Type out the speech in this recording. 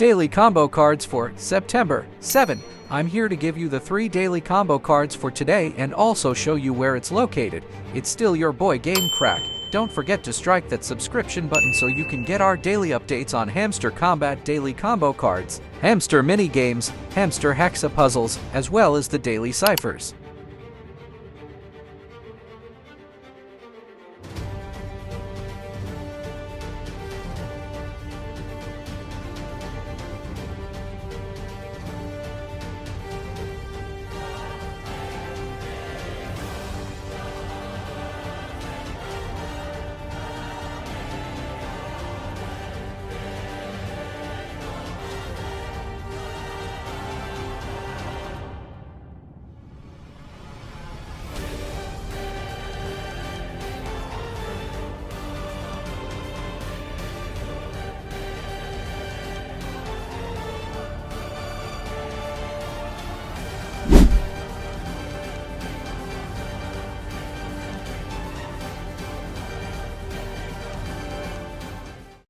Daily combo cards for September 7. I'm here to give you the 3 daily combo cards for today and also show you where it's located. It's still your boy Game Crack. Don't forget to strike that subscription button so you can get our daily updates on Hamster Kombat daily combo cards, hamster mini games, hamster hexa puzzles, as well as the daily ciphers.